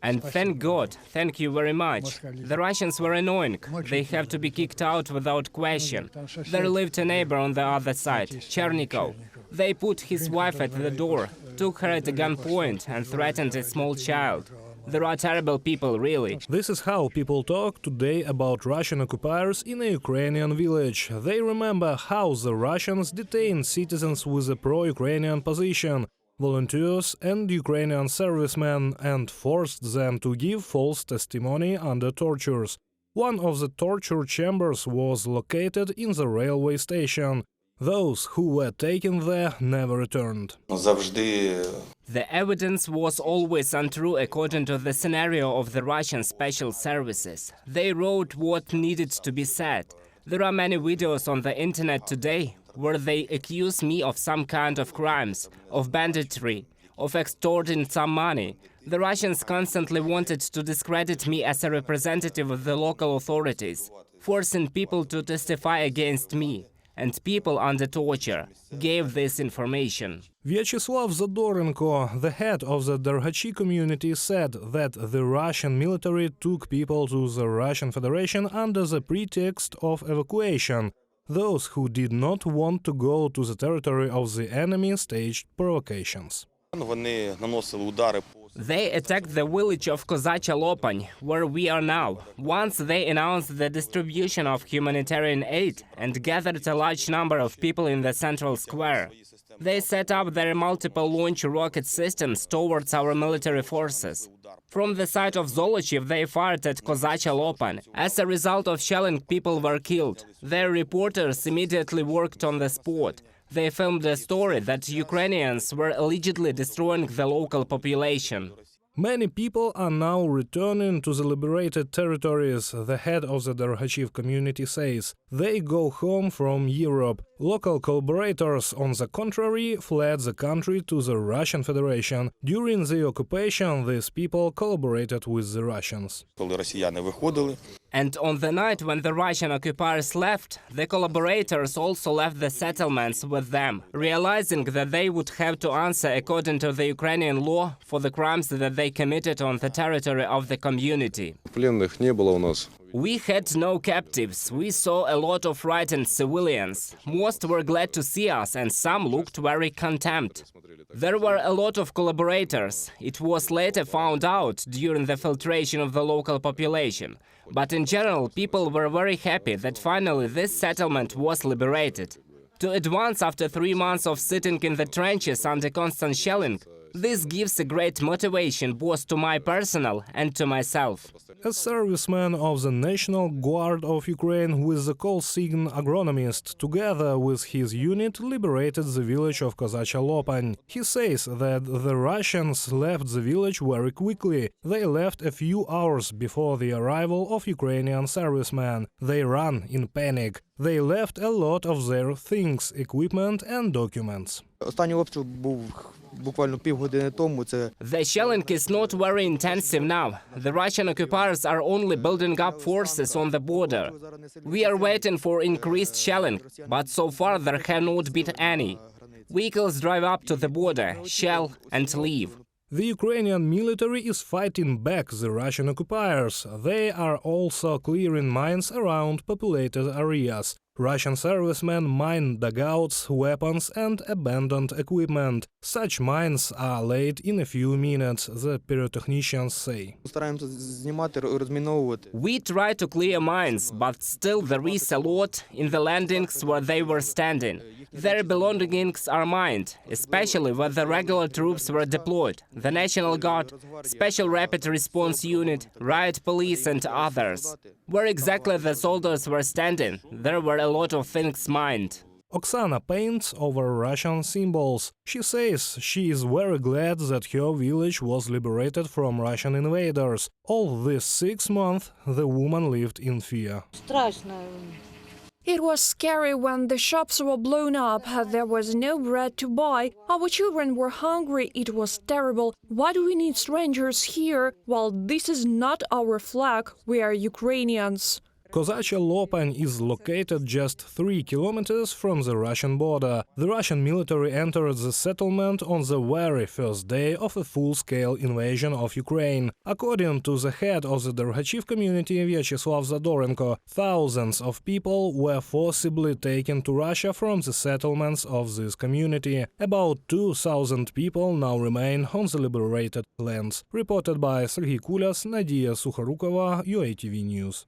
And thank God, thank you very much. The Russians were annoying. They have to be kicked out without question. There lived a neighbor on the other side, Chernikov. They put his wife at the door, took her at a gunpoint and threatened a small child. There are terrible people, really. This is how people talk today about Russian occupiers in a Ukrainian village. They remember how the Russians detained citizens with a pro-Ukrainian position, volunteers and Ukrainian servicemen, and forced them to give false testimony under tortures. One of the torture chambers was located in the railway station. Those who were taken there never returned. The evidence was always untrue according to the scenario of the Russian special services. They wrote what needed to be said. There are many videos on the internet today where they accuse me of some kind of crimes, of banditry, of extorting some money. The Russians constantly wanted to discredit me as a representative of the local authorities, forcing people to testify against me. And people under torture gave this information. Vyacheslav Zadorenko, the head of the Dergachi community, said that the Russian military took people to the Russian Federation under the pretext of evacuation. Those who did not want to go to the territory of the enemy staged provocations. They attacked the village of Kozacha Lopan, where we are now. Once they announced the distribution of humanitarian aid and gathered a large number of people in the central square. They set up their multiple launch rocket systems towards our military forces. From the site of Zolochiv they fired at Kozacha Lopan. As a result of shelling, people were killed. Their reporters immediately worked on the spot. They filmed a story that Ukrainians were allegedly destroying the local population. Many people are now returning to the liberated territories, the head of the Dergachi community says. They go home from Europe. Local collaborators, on the contrary, fled the country to the Russian Federation. During the occupation, these people collaborated with the Russians. And on the night when the Russian occupiers left, the collaborators also left the settlements with them, realizing that they would have to answer according to the Ukrainian law for the crimes that they committed on the territory of the community. We had no captives. We saw a lot of frightened civilians. Most were glad to see us, and some looked very contempt. There were a lot of collaborators. It was later found out during the filtration of the local population. But in general, people were very happy that finally this settlement was liberated. To advance after 3 months of sitting in the trenches under constant shelling, this gives a great motivation both to my personnel and to myself. A serviceman of the National Guard of Ukraine with the call sign agronomist, together with his unit, liberated the village of Kozacha Lopan. He says that the Russians left the village very quickly. They left a few hours before the arrival of Ukrainian servicemen. They ran in panic. They left a lot of their things, equipment and documents. The shelling is not very intensive now. The Russian occupiers are only building up forces on the border. We are waiting for increased shelling, but so far there have not been any. Vehicles drive up to the border, shell and leave. The Ukrainian military is fighting back the Russian occupiers. They are also clearing mines around populated areas. Russian servicemen mine dugouts, weapons and abandoned equipment. Such mines are laid in a few minutes, the pyrotechnicians say. We try to clear mines, but still there is a lot in the landings where they were standing. Their belongings are mined, especially where the regular troops were deployed, the National Guard, Special Rapid Response Unit, Riot Police and others. Where exactly the soldiers were standing, there were a lot of things mined. Oksana paints over Russian symbols. She says she is very glad that her village was liberated from Russian invaders. All these 6 months the woman lived in fear. It was scary when the shops were blown up. There was no bread to buy. Our children were hungry. It was terrible. Why do we need strangers here? Well, this is not our flag. We are Ukrainians. Kozacha Lopan is located just 3 kilometers from the Russian border. The Russian military entered the settlement on the very first day of a full-scale invasion of Ukraine. According to the head of the Derhachiv community, Vyacheslav Zadorenko, thousands of people were forcibly taken to Russia from the settlements of this community. About 2,000 people now remain on the liberated lands. Reported by Sergei Kulyas, Nadia Sukharukova, UATV News.